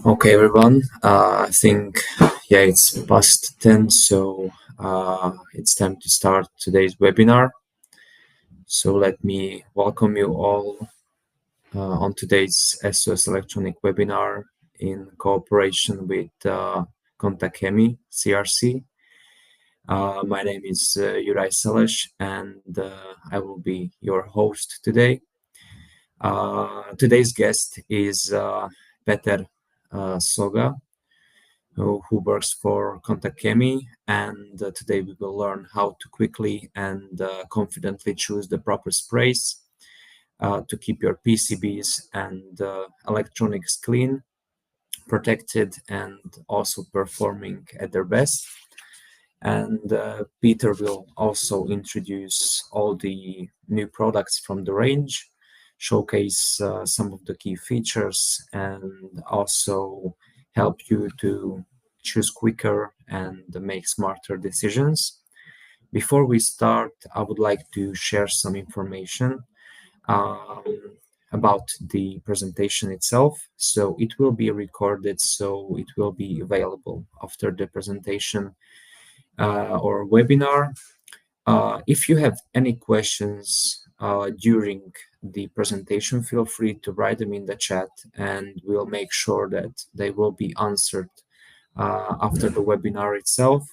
Okay, everyone. I think, it's past 10, so it's time to start today's webinar. So let me welcome you all on today's SOS Electronic webinar in cooperation with Kontakt Chemie, CRC. My name is Juraj Seleš, and I will be your host today. Today's guest is Peter Szoga, who works for Kontakt Chemie, and today we will learn how to quickly and confidently choose the proper sprays to keep your PCBs and electronics clean, protected, and also performing at their best. And Peter will also introduce all the new products from the range, showcase some of the key features, and also help you to choose quicker and make smarter decisions. Before we start, I would like to share some information about the presentation itself. So it will be recorded, so it will be available after the presentation or webinar. If you have any questions during the presentation, feel free to write them in the chat, and we'll make sure that they will be answered after the webinar itself.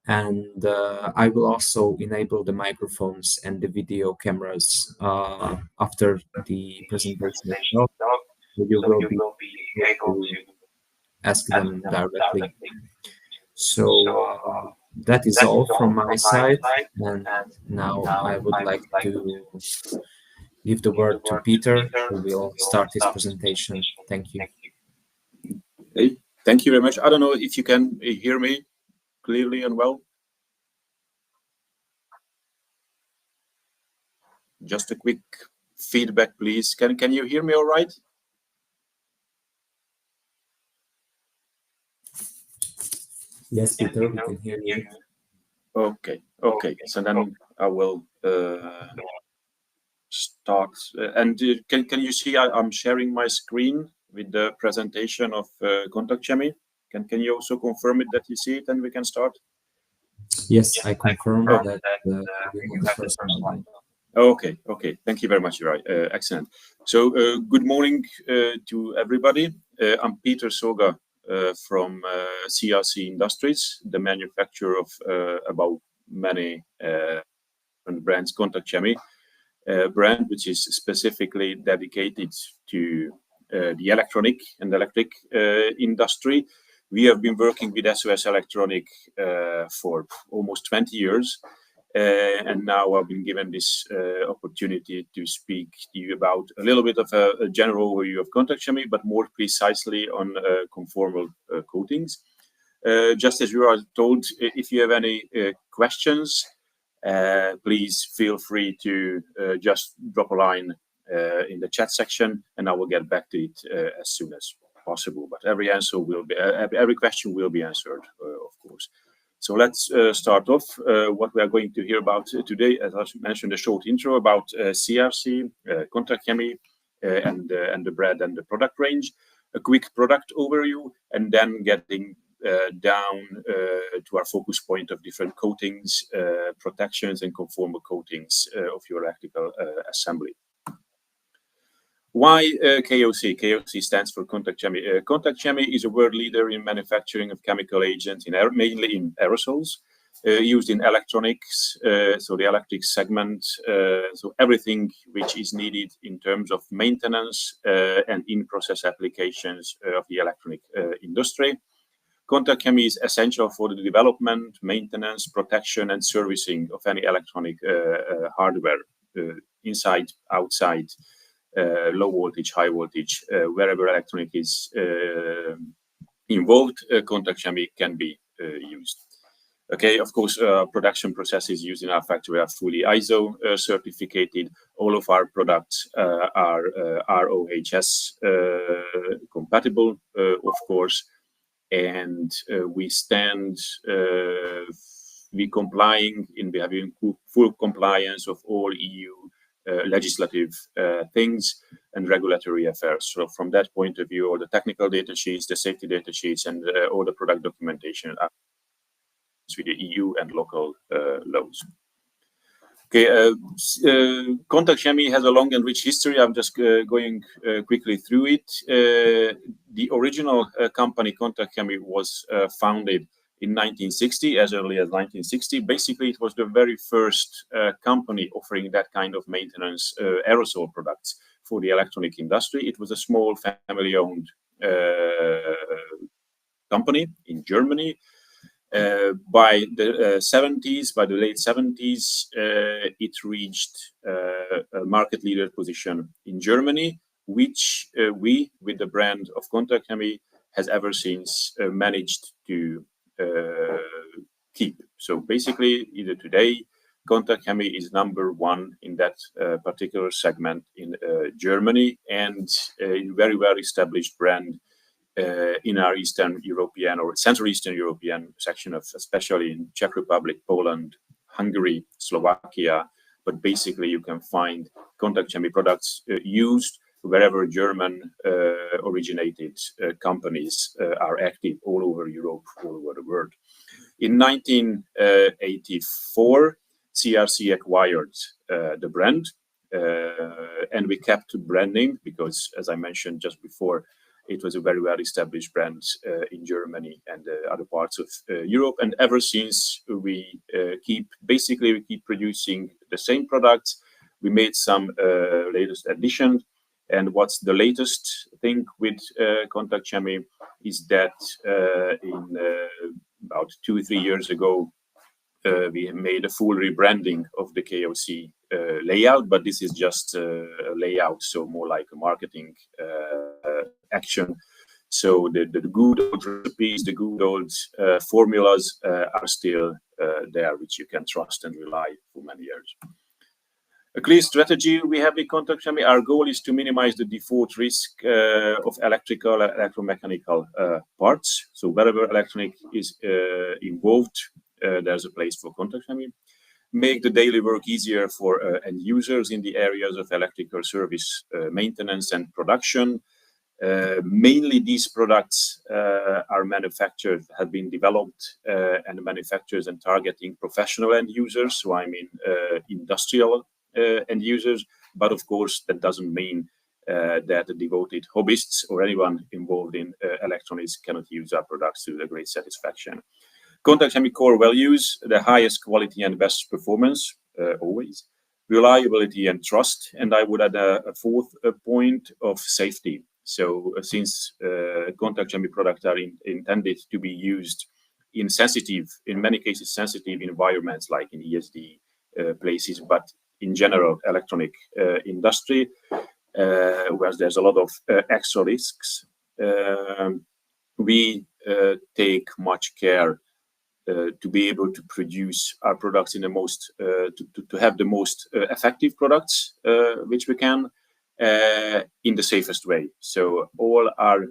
And I will also enable the microphones and the video cameras after the presentation itself. You will be able to ask them directly. So that is all from my side, and now I would like to give the word to Peter, who will start his presentation. Thank you. Hey, thank you very much. I don't know if you can hear me clearly and well. Just a quick feedback, please. Can you hear me all right? Yes, Peter, we can hear you. Okay. So then I will start. And can you see I'm sharing my screen with the presentation of Kontakt Chemie? Can you also confirm it that you see it and we can start? Yes, I confirm that you have the first slide. Okay. Thank you very much, Juraj. Excellent. So good morning to everybody. I'm Peter Szoga from CRC Industries, the manufacturer of about many brands. Kontakt Chemie brand, which is specifically dedicated to the electronic and electric industry. We have been working with SOS Electronic for almost 20 years. And now I've been given this opportunity to speak to you about a little bit of a general overview of Kontakt Chemie, but more precisely on conformal coatings. Just as you are told, if you have any questions, please feel free to just drop a line in the chat section, and I will get back to it as soon as possible. But every question will be answered, of course. So let's start off. What we are going to hear about today, as I mentioned, a short intro about CRC, Kontakt Chemie, and the brand and the product range, a quick product overview, and then getting down to our focus point of different coatings, protections, and conformal coatings of your electrical assembly. Why KOC? KOC stands for Kontakt Chemie. Kontakt Chemie is a world leader in manufacturing of chemical agents, mainly in aerosols, used in electronics, so the electric segment, so everything which is needed in terms of maintenance and in-process applications of the electronic industry. Kontakt Chemie is essential for the development, maintenance, protection, and servicing of any electronic hardware, inside, outside, low voltage, high voltage, wherever electronic is involved, Kontakt Chemie can be used. Okay, of course, production processes used in our factory are fully ISO certificated. All of our products are RoHS compatible, of course, and we complying in having full compliance of all EU legislative things and regulatory affairs. So from that point of view, all the technical data sheets, the safety data sheets, and all the product documentation are with the EU and local laws. Okay, Kontakt Chemie has a long and rich history. I'm just going quickly through it. The original company, Kontakt Chemie, was founded in 1960, as early as 1960. Basically, it was the very first company offering that kind of maintenance aerosol products for the electronic industry. It was a small family-owned company in Germany. By the 70s, by the late 70s, it reached a market leader position in Germany, which we, with the brand of Kontakt Chemie, has ever since managed to keep. So basically, either today, Kontakt Chemie is #1 in that particular segment in Germany, and a very well established brand in our Eastern European or Central Eastern European section of, especially in Czech Republic, Poland, Hungary, Slovakia. But basically, you can find Kontakt Chemie products used wherever German originated companies are active all over Europe, all over the world. In 1984, CRC acquired the brand, and we kept branding because, as I mentioned just before, it was a very well-established brand in Germany and other parts of Europe. And ever since, we keep producing the same products. We made some latest additions. And what's the latest thing with Kontakt Chemie is that in about 2-3 years ago, we made a full rebranding of the KOC layout, but this is just a layout, so more like a marketing action. So the good old recipes, the good old formulas are still there, which you can trust and rely for many years. A clear strategy we have in Kontakt Chemie. Our goal is to minimize the default risk of electrical and electromechanical parts. So wherever electronic is involved, there's a place for Kontakt Chemie. Make the daily work easier for end users in the areas of electrical service, maintenance and production. Mainly these products are manufactured, have been developed and manufactured and targeting professional end users. So I mean industrial end users, but of course that doesn't mean that the devoted hobbyists or anyone involved in electronics cannot use our products to a great satisfaction. Kontakt Chemie core values: the highest quality and best performance, always, reliability and trust, and I would add a fourth point of safety. So since Kontakt Chemie products are intended to be used in many cases sensitive environments like in ESD places, but in general electronic industry, where there's a lot of extra risks, we take much care to be able to produce our products in the most, to have the most effective products which we can in the safest way. So all our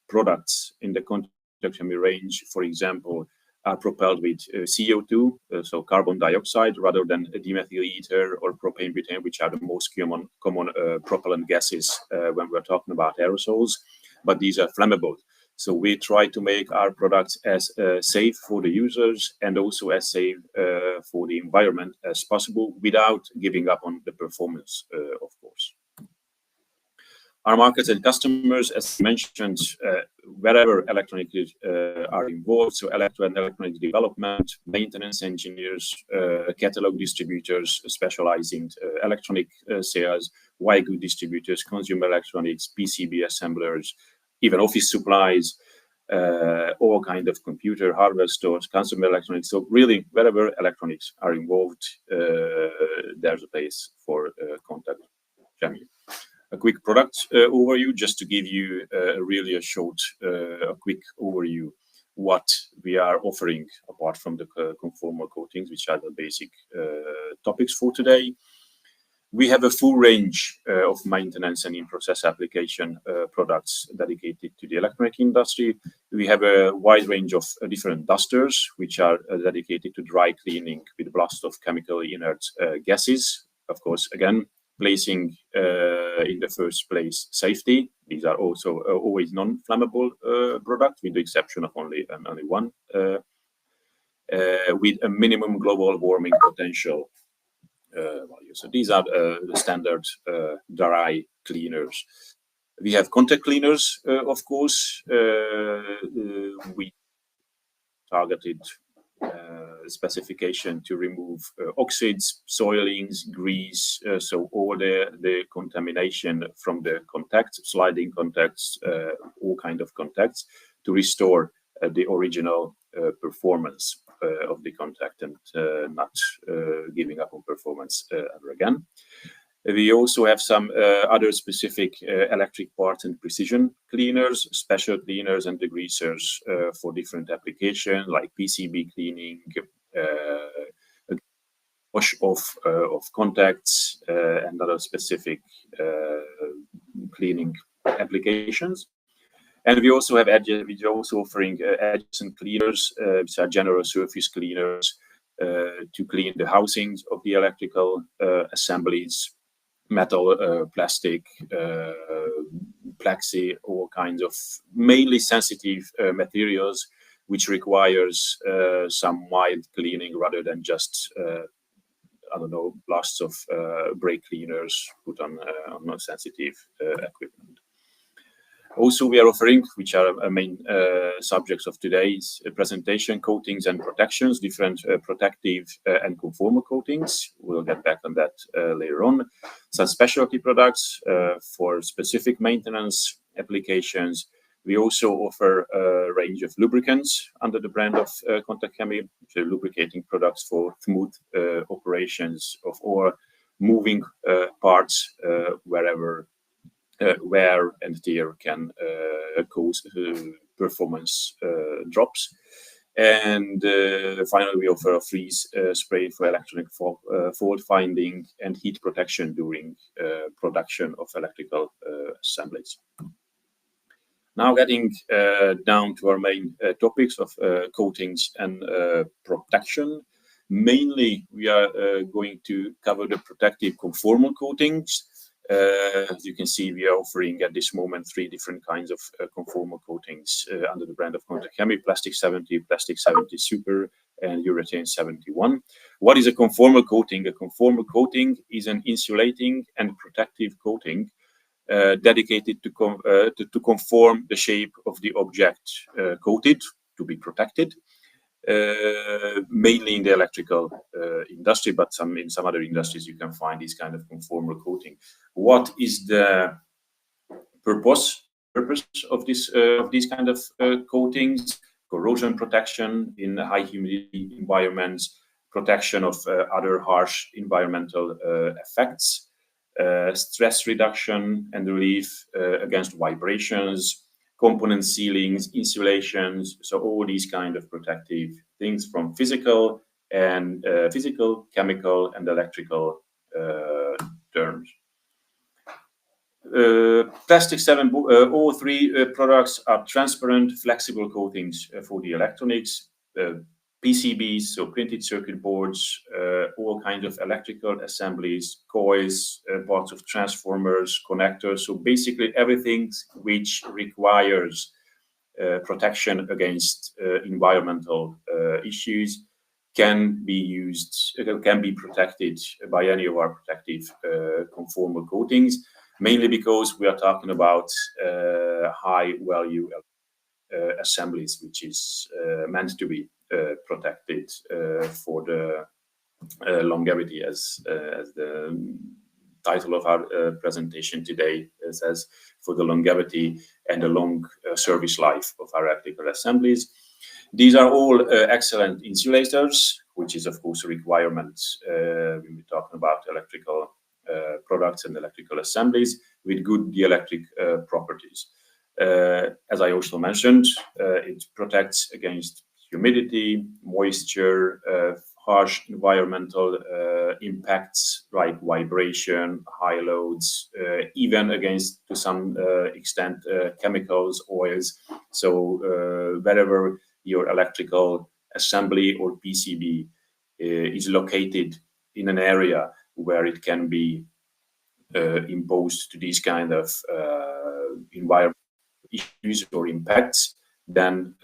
products in the Kontakt Chemie range, for example, are propelled with CO2, so carbon dioxide, rather than dimethyl ether or propane butane, which are the most common propellant gases when we're talking about aerosols. But these are flammable. So we try to make our products as safe for the users and also as safe for the environment as possible without giving up on the performance, of course. Our markets and customers, as mentioned, wherever electronics are involved, so electronic development, maintenance engineers, catalog distributors specializing electronic sales, white good distributors, consumer electronics, PCB assemblers, even office supplies, all kind of computer hardware stores, consumer electronics. So really, wherever electronics are involved, there's a place for Kontakt Chemie. A quick product overview, just to give you really a quick overview what we are offering apart from the conformal coatings, which are the basic topics for today. We have a full range of maintenance and in-process application products dedicated to the electronic industry. We have a wide range of different dusters, which are dedicated to dry cleaning with blast of chemically inert gases, of course, again, placing in the first place safety. These are also always non-flammable products, with the exception of only one, with a minimum global warming potential value. So these are the standard dry cleaners. We have contact cleaners, of course. We targeted specification to remove oxides, soilings, grease, so all the contamination from the contacts, sliding contacts, all kind of contacts, to restore the original performance of the contact and not giving up on performance ever again. We also have some other specific electric parts and precision cleaners, special cleaners and degreasers for different applications like PCB cleaning, wash off of contacts, and other specific cleaning applications. And we also have we're also offering adjacent cleaners, which are general surface cleaners to clean the housings of the electrical assemblies, metal, plastic, plexi, all kinds of mainly sensitive materials, which requires some mild cleaning rather than just blasts of brake cleaners put on non-sensitive equipment. Also, we are offering, which are main subjects of today's presentation, coatings and protections, different protective and conformal coatings. We'll get back on that later on. Some specialty products for specific maintenance applications. We also offer a range of lubricants under the brand of Kontakt Chemie, which are lubricating products for smooth operations of all moving parts wherever wear and tear can cause performance drops. And finally, we offer a freeze spray for electronic fault finding and heat protection during production of electrical assemblies. Now getting down to our main topics of coatings and protection. Mainly, we are going to cover the protective conformal coatings. As you can see, we are offering at this moment 3 different kinds of conformal coatings under the brand of Kontakt Chemie: Plastic 70, Plastic 70 Super, and Urethane 71. What is a conformal coating? A conformal coating is an insulating and protective coating dedicated to conform the shape of the object coated to be protected. Mainly in the electrical industry, but in some other industries you can find this kind of conformal coating. What is the purpose of these kind of coatings? Corrosion protection in high humidity environments, protection of other harsh environmental effects, stress reduction and relief against vibrations, component sealings, insulations, so all these kind of protective things from physical, chemical, and electrical terms. Plastic 7, all 3 products are transparent, flexible coatings for the electronics. PCBs, so printed circuit boards, all kinds of electrical assemblies, coils, parts of transformers, connectors. So basically everything which requires protection against environmental issues can be protected by any of our protective conformal coatings, mainly because we are talking about high value assemblies, which is meant to be protected for the longevity, as the title of our presentation today says, for the longevity and the long service life of our electrical assemblies. These are all excellent insulators, which is of course a requirement when we're talking about electrical products and electrical assemblies with good dielectric properties. As I also mentioned, it protects against humidity, moisture, harsh environmental impacts like vibration, high loads, even against, to some extent, chemicals, oils. So wherever your electrical assembly or PCB is located in an area where it can be imposed to these kind of environmental issues or impacts, then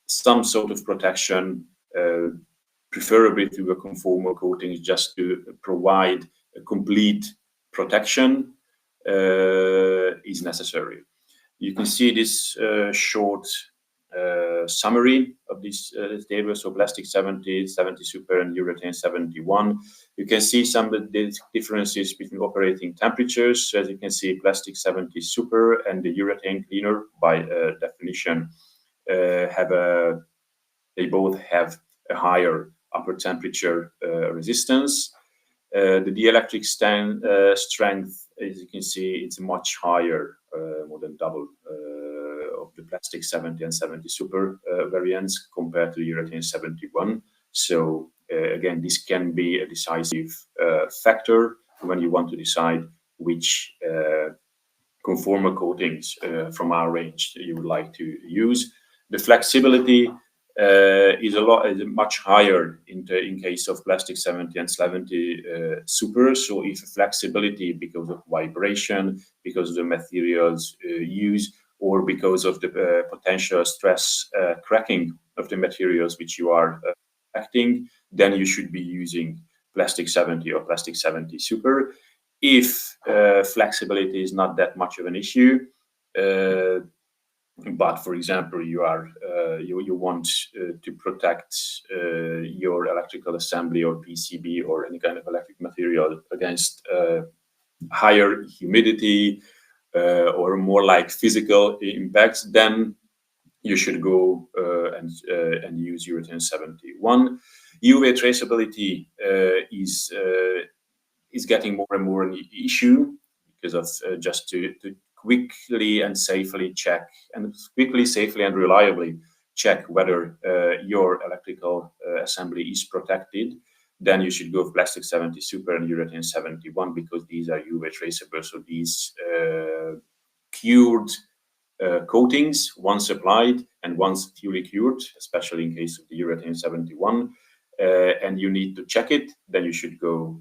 some sort of protection, preferably through a conformal coating, just to provide a complete protection, is necessary. You can see this short summary of this table. So plastic 70, 70 super, and urethane 71. You can see some of the differences between operating temperatures. As you can see, plastic 70 super and the urethane cleaner, by definition, they both have a higher upper temperature resistance. The dielectric strength, as you can see, it's much higher, more than double of the plastic 70 and 70 super variants compared to urethane 71. So again, this can be a decisive factor when you want to decide which conformal coatings from our range you would like to use. The flexibility is much higher in case of plastic 70 and 70 super. So if flexibility, because of vibration, because of the materials used, or because of the potential stress cracking of the materials which you are affecting, then you should be using plastic 70 or plastic 70 super. If flexibility is not that much of an issue, but for example, you want to protect your electrical assembly or PCB or any kind of electric material against higher humidity or more like physical impacts, then you should go and use urethane 71. UV traceability is getting more and more an issue because of just to quickly and safely check, and quickly, safely, and reliably check whether your electrical assembly is protected. Then you should go with plastic 70 super and urethane 71 because these are UV traceable. So these cured coatings, once applied and once fully cured, especially in case of the urethane 71, and you need to check it, then you should go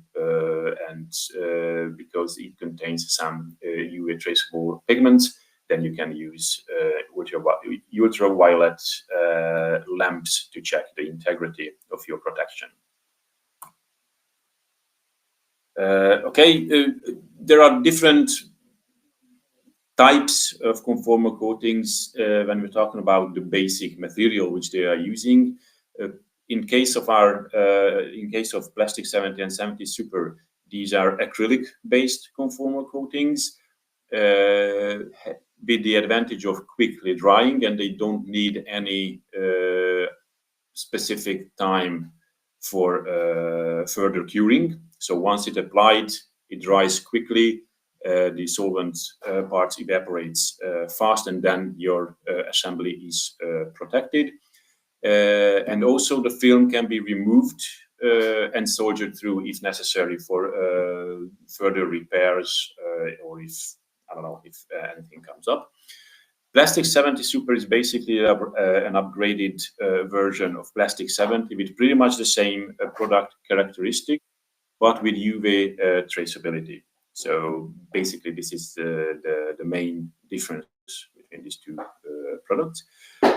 and because it contains some UV traceable pigments, then you can use ultraviolet lamps to check the integrity of your protection. There are different types of conformal coatings when we're talking about the basic material which they are using. In case of plastic 70 and 70 super, these are acrylic-based conformal coatings with the advantage of quickly drying, and they don't need any specific time for further curing. So once it's applied, it dries quickly. The solvent parts evaporates fast, and then your assembly is protected. And also the film can be removed and soldered through if necessary for further repairs or if anything comes up. Plastic 70 super is basically an upgraded version of plastic 70 with pretty much the same product characteristic, but with UV traceability. So basically, this is the main difference between these two products.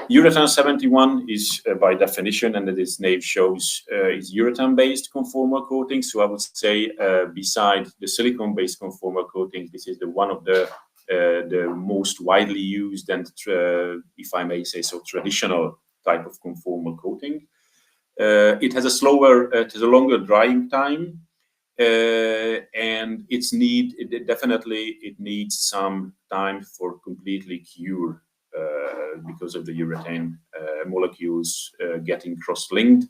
Urethane 71 is by definition, and as its name shows, is urethane-based conformal coating. So I would say, beside the silicone-based conformal coating, this is one of the most widely used and, if I may say so, traditional type of conformal coating. It has a longer drying time, and it definitely needs some time for completely cure because of the urethane molecules getting cross-linked.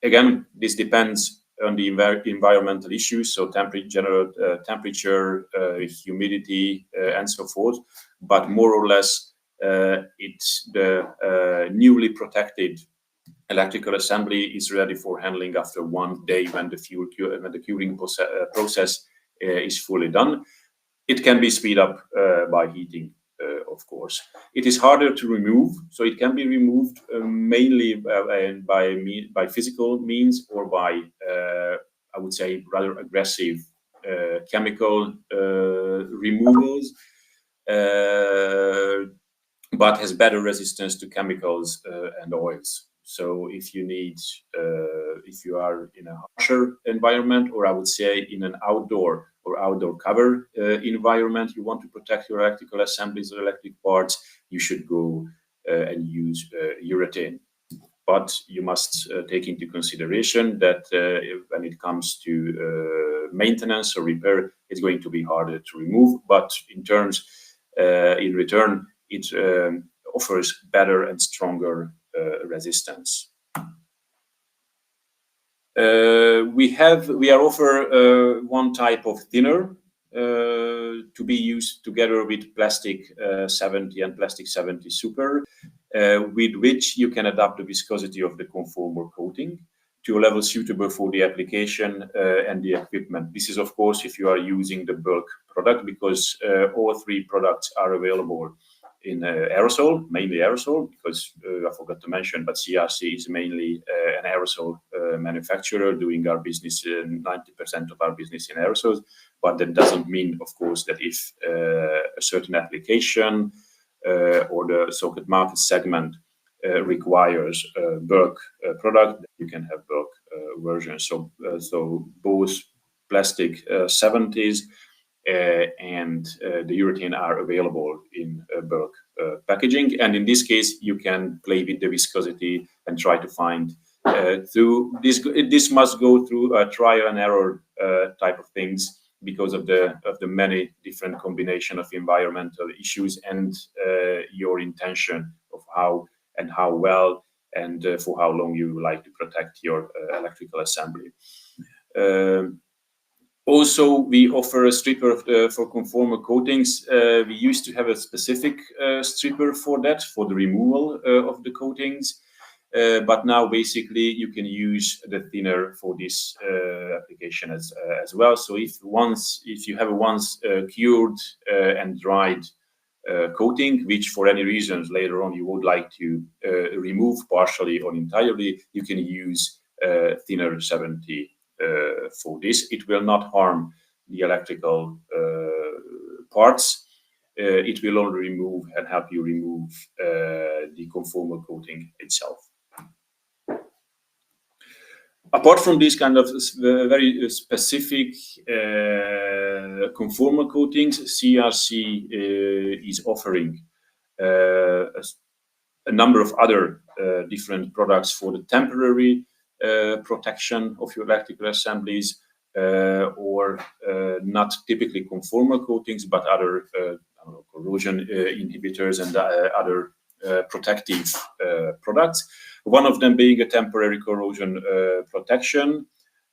Again, this depends on the environmental issues, so temperature, humidity, and so forth. But more or less, it's the newly protected electrical assembly is ready for handling after 1 day when the curing process is fully done. It can be speed up by heating of course. It is harder to remove, so it can be removed mainly by physical means or by, I would say, rather aggressive chemical removals, but has better resistance to chemicals and oils. So if you are in a harsher environment, or I would say in an outdoor cover environment, you want to protect your electrical assemblies or electric parts, you should go and use urethane. But you must take into consideration that when it comes to maintenance or repair, it's going to be harder to remove. But in return, it offers better and stronger resistance. We offer one type of thinner to be used together with plastic 70 and plastic 70 super, with which you can adapt the viscosity of the conformer coating to a level suitable for the application and the equipment. This is, of course, if you are using the bulk product, because all three products are available in aerosol, mainly aerosol, because I forgot to mention, but CRC is mainly an aerosol manufacturer, doing our business, 90% of our business in aerosols. But that doesn't mean, of course, that if a certain application or the so-called market segment requires a bulk product, you can have bulk versions. So both plastic 70s and the urethane are available in bulk packaging. And in this case, you can play with the viscosity and try to find through this. This must go through a trial and error type of things, because of the many different combination of environmental issues and your intention of how well and for how long you would like to protect your electrical assembly. Also, we offer a stripper for conformer coatings. We used to have a specific stripper for that, for the removal of the coatings. But now, basically, you can use the thinner for this application as well. So if you have once cured and dried coating, which for any reasons later on you would like to remove partially or entirely, you can use thinner 70 for this. It will not harm the electrical parts. It will only remove and help you remove the conformal coating itself. Apart from this kind of very specific conformal coatings, CRC is offering a number of other different products for the temporary protection of your electrical assemblies, or not typically conformal coatings, but other corrosion inhibitors and other protective products. One of them being a temporary corrosion protection,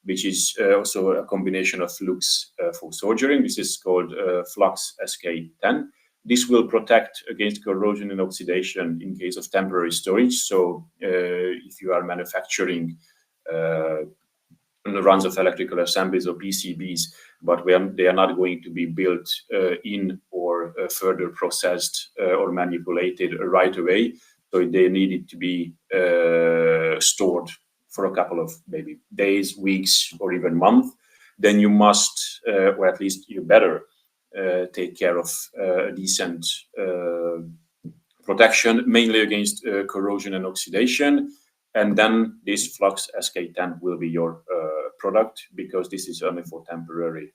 which is also a combination of flux for soldering. This is called Flux SK10. This will protect against corrosion and oxidation in case of temporary storage. So if you are manufacturing runs of electrical assemblies or PCBs, but they are not going to be built in or further processed or manipulated right away. So they needed to be stored for a couple of maybe days, weeks, or even months. Then you must, or at least you better, take care of decent protection, mainly against corrosion and oxidation. And then this Flux SK10 will be your product, because this is only for temporary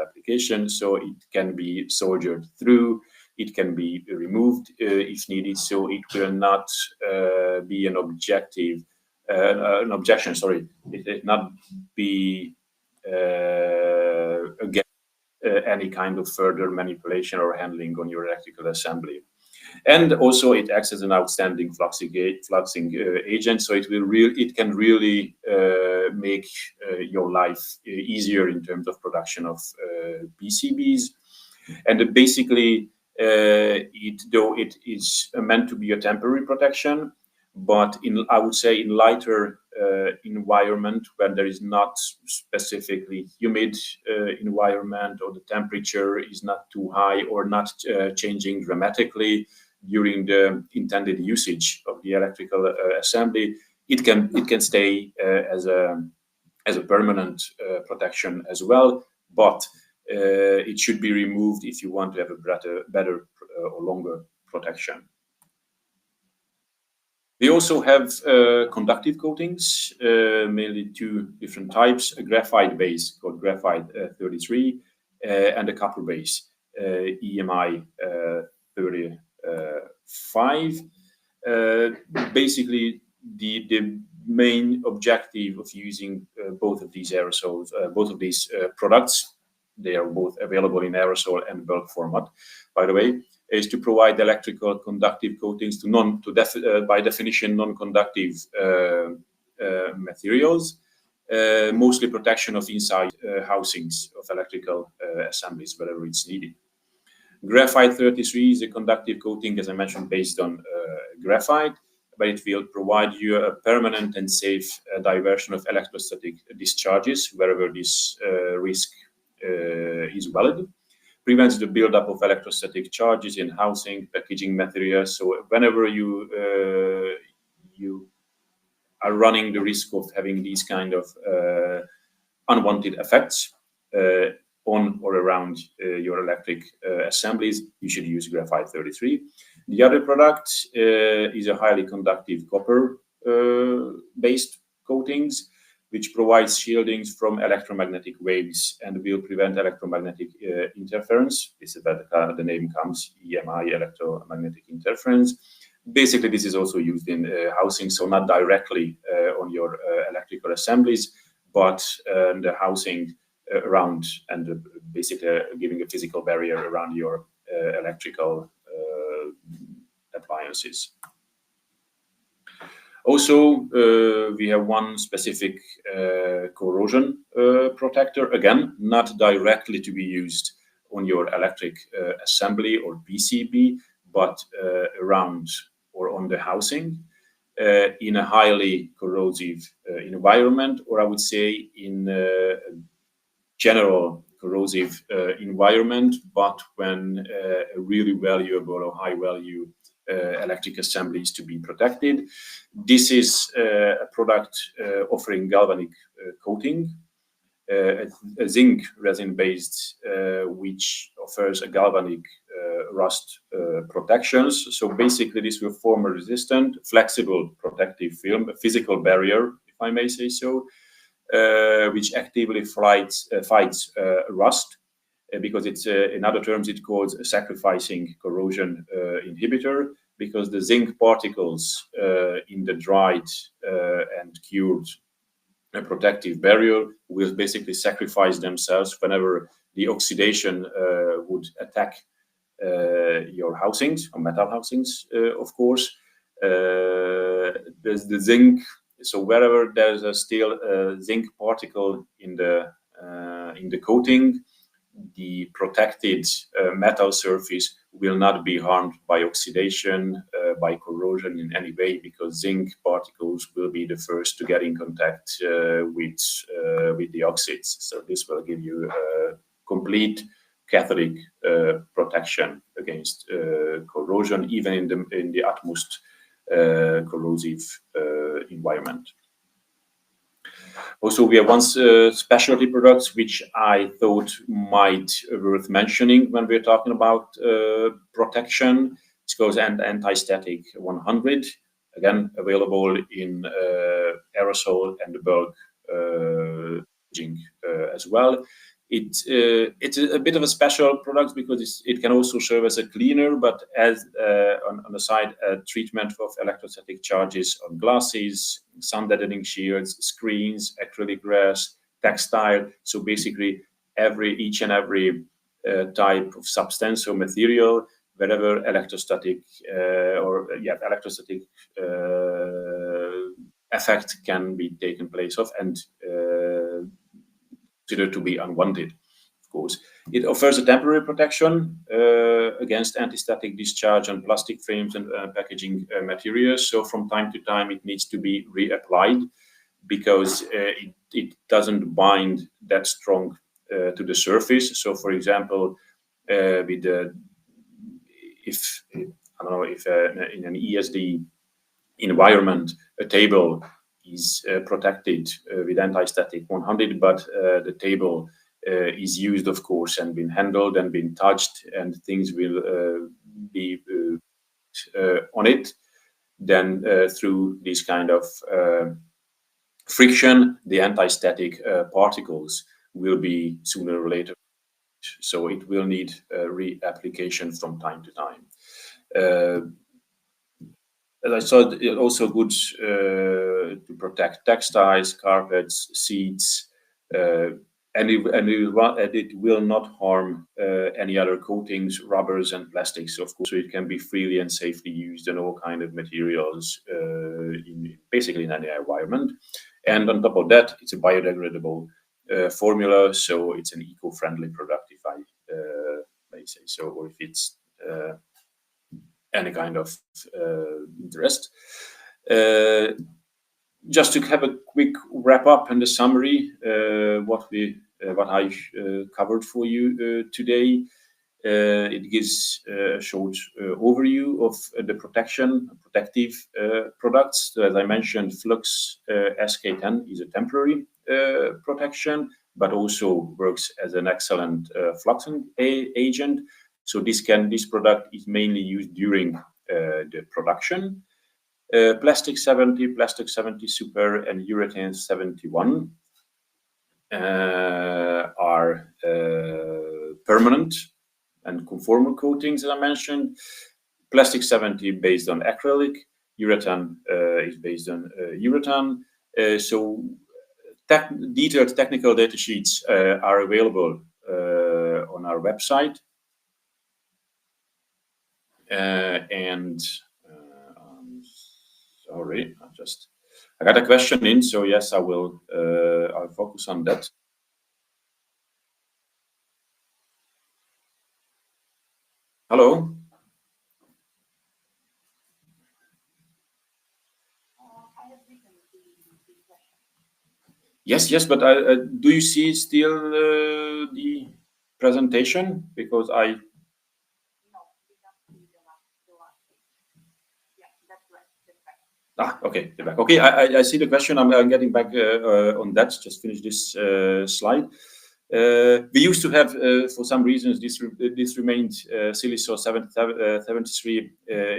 application. So it can be soldered through, it can be removed if needed. So it will not be an objection. It will not be against any kind of further manipulation or handling on your electrical assembly. And also it acts as an outstanding fluxing agent, so it can really make your life easier in terms of production of PCBs. And basically, though it is meant to be a temporary protection, but I would say in lighter environment when there is not specifically humid environment, or the temperature is not too high or not changing dramatically during the intended usage of the electrical assembly, it can stay as a permanent protection as well, but it should be removed if you want to have a better or longer protection. We also have conductive coatings, mainly two different types: a graphite base called graphite 33 and a copper base, EMI 35. Basically, the main objective of using both of these aerosols, both of these products, they are both available in aerosol and bulk format, by the way, is to provide electrical conductive coatings to by definition non-conductive materials, mostly protection of inside housings of electrical assemblies wherever it's needed. Graphite 33 is a conductive coating, as I mentioned, based on graphite, but it will provide you a permanent and safe diversion of electrostatic discharges wherever this risk is valid. Prevents the buildup of electrostatic charges in housing, packaging materials. So whenever you are running the risk of having these kind of unwanted effects on or around your electric assemblies, you should use graphite 33. The other product is a highly conductive copper based coatings, which provides shieldings from electromagnetic waves and will prevent electromagnetic interference. This is where the name comes, EMI, electromagnetic interference. Basically, this is also used in housing, so not directly on your electrical assemblies, but the housing around, and basically giving a physical barrier around your electrical appliances. Also, we have one specific corrosion protector, again, not directly to be used on your electric assembly or PCB, but around or on the housing in a highly corrosive environment, or I would say in a general corrosive environment, but when a really valuable or high value electric assembly is to be protected. This is a product offering galvanic coating, a zinc resin based, which offers a galvanic rust protections. So basically this will form a resistant, flexible protective film, a physical barrier, if I may say so, which actively fights rust, because it's in other terms it calls a sacrificing corrosion inhibitor, because the zinc particles in the dried and cured protective barrier will basically sacrifice themselves whenever the oxidation would attack your housings, or metal housings, of course. There's the zinc, so wherever there's still a zinc particle in the coating, the protected metal surface will not be harmed by oxidation, by corrosion in any way, because zinc particles will be the first to get in contact with the oxides. So this will give you a complete cathodic protection against corrosion, even in the utmost corrosive environment. Also, we have one specialty products which I thought might worth mentioning when we're talking about protection. It goes anti-static 100, again available in aerosol and bulk packaging as well. It's a bit of a special product because it can also serve as a cleaner, but as on the side, treatment of electrostatic charges on glasses, sun deadening shields, screens, acrylic glass, textile. So basically, each and every type of substance or material, wherever electrostatic effect can be taken place of and considered to be unwanted, of course. It offers a temporary protection against anti-static discharge on plastic frames and packaging materials. So from time to time, it needs to be reapplied. because it doesn't bind that strong to the surface. So, for example, with the if I don't know if in an ESD environment a table is protected with anti-static 100, but the table is used, of course, and been handled and been touched, and things will be on it. Then through this kind of friction, the anti-static particles will be sooner or later. So it will need reapplication from time to time. As I saw, it also good to protect textiles, carpets, seats, and it will not harm any other coatings, rubbers, and plastics. Of course, so it can be freely and safely used in all kind of materials, basically in any environment. And on top of that, it's a biodegradable formula, so it's an eco-friendly product, if I may say so, or if it's any kind of interest. Just to have a quick wrap up and a summary, what I covered for you today. It gives a short overview of the protective products. So as I mentioned, Flux SK10 is a temporary protection, but also works as an excellent fluxing agent. So this product is mainly used during the production. Plastic 70, Plastic 70 Super, and Urethane 71 are permanent and conformal coatings, as I mentioned. Plastic 70 based on acrylic, urethane is based on urethane. So detailed technical data sheets are available on our website. And I'm sorry, I got a question in, so yes, I'll focus on that. Hello. Yes, but do you see still the presentation? Because I. Okay, you're back. Okay, I see the question. I'm getting back on that. Just finish this slide. We used to have, for some reasons, this remained Silicon 73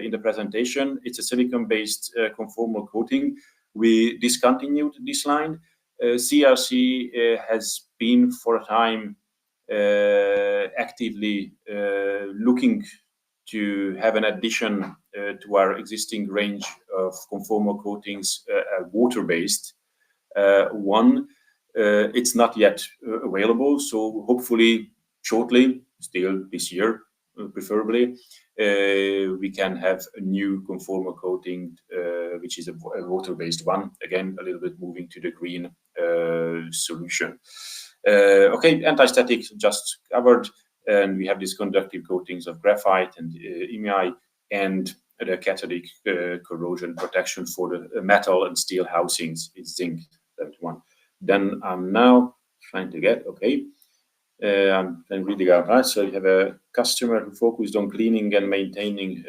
in the presentation. It's a silicon-based conformal coating. We discontinued this line. CRC has been for a time actively looking to have an addition to our existing range of conformal coatings, water-based one. It's not yet available, so hopefully shortly, still this year, preferably, we can have a new conformal coating, which is a water-based one. Again, a little bit moving to the green solution. Okay, anti-static just covered, and we have these conductive coatings of graphite and EMI, and the catalytic corrosion protection for the metal and steel housings is zinc 71. Then I'm now trying to get, I'm reading out, right? So you have a customer who focused on cleaning and maintaining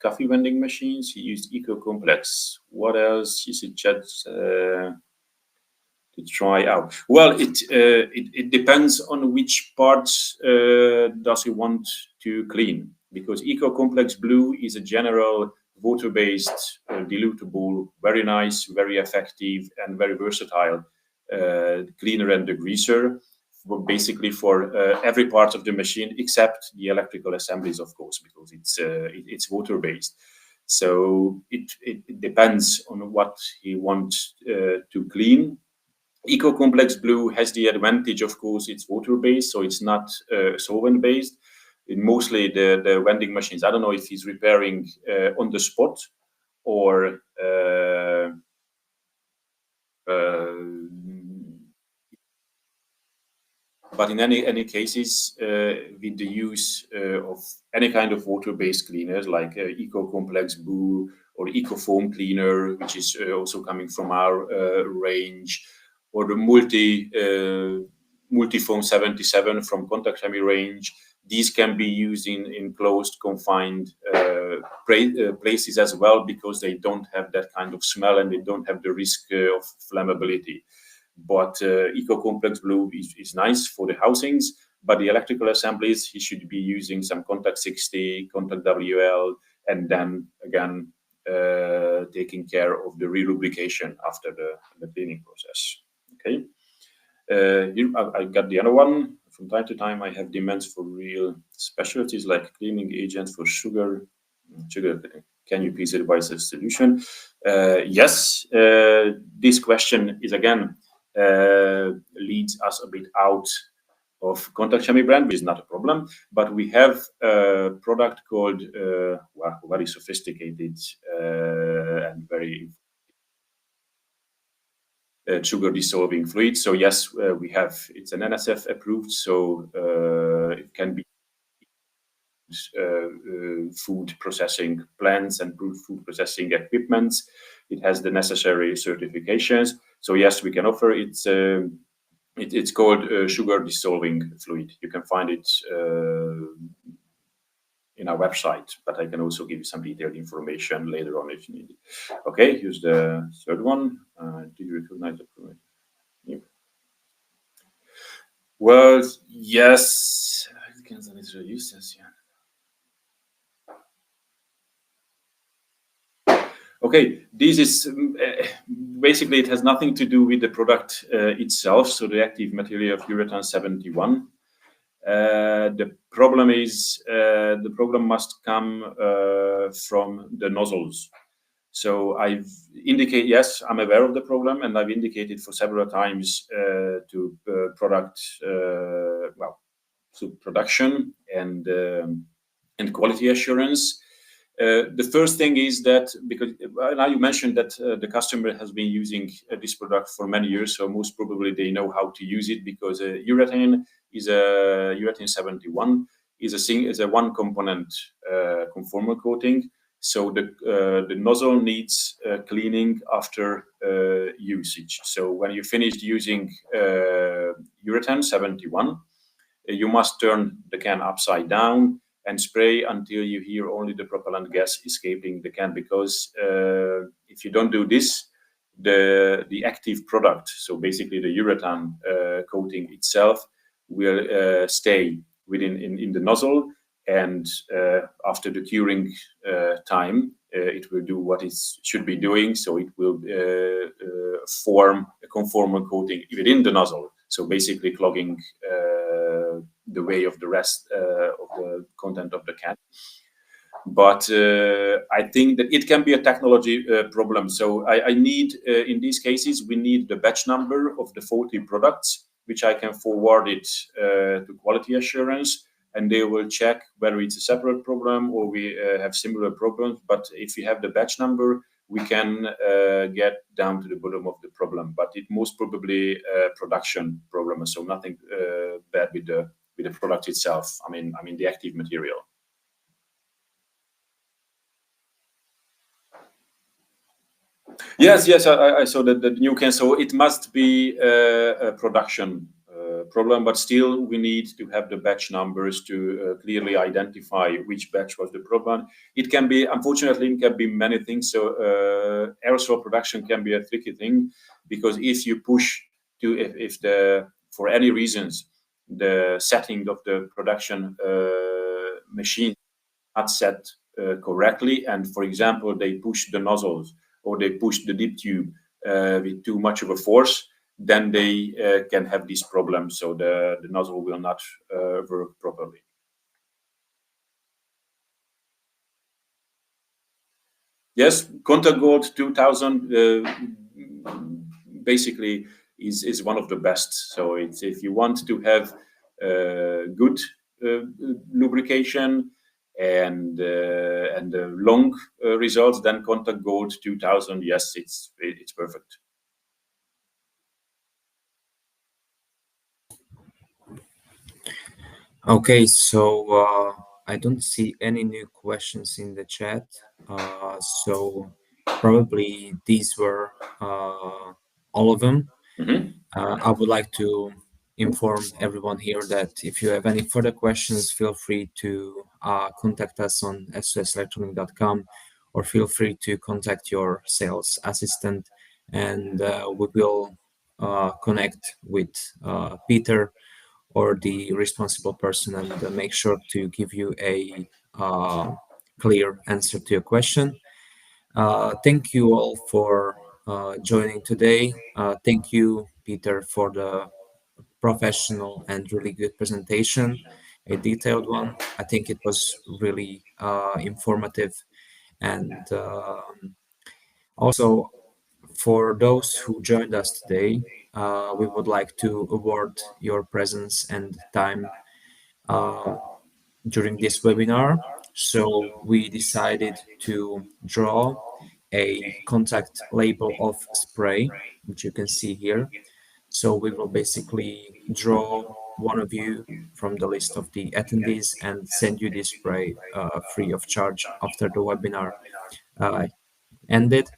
coffee vending machines. He used eco-complex. What else you suggest to try out? Well, it depends on which parts does he want to clean, because eco-complex blue is a general water-based dilutable, very nice, very effective, and very versatile cleaner and degreaser, basically for every part of the machine except the electrical assemblies, of course, because it's water-based. So it depends on what he wants to clean. Eco-complex blue has the advantage, of course, it's water-based, so it's not solvent-based. Mostly the vending machines, I don't know if he's repairing on the spot or but in any cases, with the use of any kind of water-based cleaners like eco-complex blue or eco foam cleaner, which is also coming from our range, or the multi-foam 77 from Kontakt Chemie range. These can be used in closed, confined places as well, because they don't have that kind of smell and they don't have the risk of flammability. But Eco Complex Blue is nice for the housings, but the electrical assemblies, he should be using some Kontakt 60, Kontakt WL, and then again taking care of the re-lubrication after the cleaning process. Okay. Here I got the other one. From time to time, I have demands for real specialties like cleaning agents for sugar. Can you please advise a solution? Yes, this question is again leads us a bit out of Kontakt Chemie brand, which is not a problem, but we have a product called very sophisticated and very sugar dissolving fluid. So yes, we have, it's an NSF approved, so it can be food processing plants and food processing equipments. It has the necessary certifications. So yes, we can offer it. It's called sugar dissolving fluid. You can find it in our website, but I can also give you some detailed information later on if you need it. Okay, here's the third one. Do you recognize the product? Yeah. Well, yes. Okay, this is basically, it has nothing to do with the product itself, so the active material of urethane 71. The problem is the problem must come from the nozzles. So I've indicated, yes, I'm aware of the problem, and I've indicated for several times to production and quality assurance. The first thing is that, because now you mentioned that the customer has been using this product for many years, so most probably they know how to use it, because urethane 71 is a one component conformal coating. So the nozzle needs cleaning after usage. So when you finished using urethane 71, you must turn the can upside down and spray until you hear only the propellant gas escaping the can, because if you don't do this, the active product, so basically the urethane coating itself, will stay in the nozzle, and after the curing time, it will do what it should be doing. So it will form a conformal coating within the nozzle, so basically clogging the way of the rest of the content of the can. But I think that it can be a technology problem. So I need, in these cases, we need the batch number of the faulty products, which I can forward it to quality assurance, and they will check whether it's a separate problem or we have similar problems. But if we have the batch number, we can get down to the bottom of the problem. But it most probably a production problem, so nothing bad with the product itself. I mean the active material. Yes, I saw that the new can. So it must be a production problem, but still we need to have the batch numbers to clearly identify which batch was the problem. It can be, unfortunately, it can be many things. So aerosol production can be a tricky thing, because if you push to, if for any reasons the setting of the production machine not set correctly, and for example they push the nozzles or they push the dip tube with too much of a force, then they can have these problems. So the nozzle will not work properly. Yes, Kontakt Gold 2000 basically is one of the best. So it's, if you want to have good lubrication and long results, then Kontakt Gold 2000, yes, it's perfect. Okay, so I don't see any new questions in the chat, so probably these were all of them. I would like to inform everyone here that if you have any further questions, feel free to contact us on soselectronic.com, or feel free to contact your sales assistant, and we will connect with Peter or the responsible person and make sure to give you a clear answer to your question. Thank you all for joining today. Thank you, Peter, for the professional and really good presentation, a detailed one. I think it was really informative. And also, for those who joined us today, we would like to award your presence and time uh, during this webinar. So we decided to draw a contact label of spray, which you can see here. So we will basically draw one of you from the list of the attendees and send you this spray free of charge after the webinar uh, ended.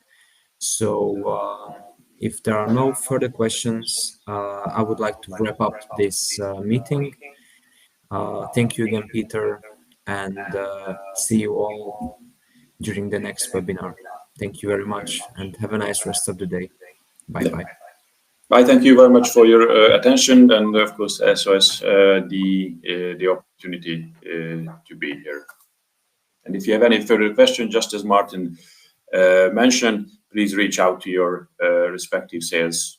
So if there are no further questions, I would like to wrap up this meeting. Thank you again, Peter, and see you all during the next webinar. Thank you very much and have a nice rest of the day. Bye-bye. I thank you very much for your attention, and of course, SOS, the opportunity to be here. And if you have any further questions, just as Martin mentioned, please reach out to your respective sales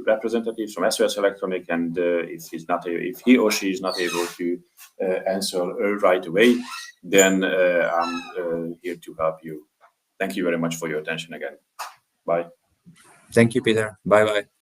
representatives from SOS Electronic, and if he or she is not able to answer right away, then I'm here to help you. Thank you very much for your attention again. Bye. Thank you, Peter. Bye-bye.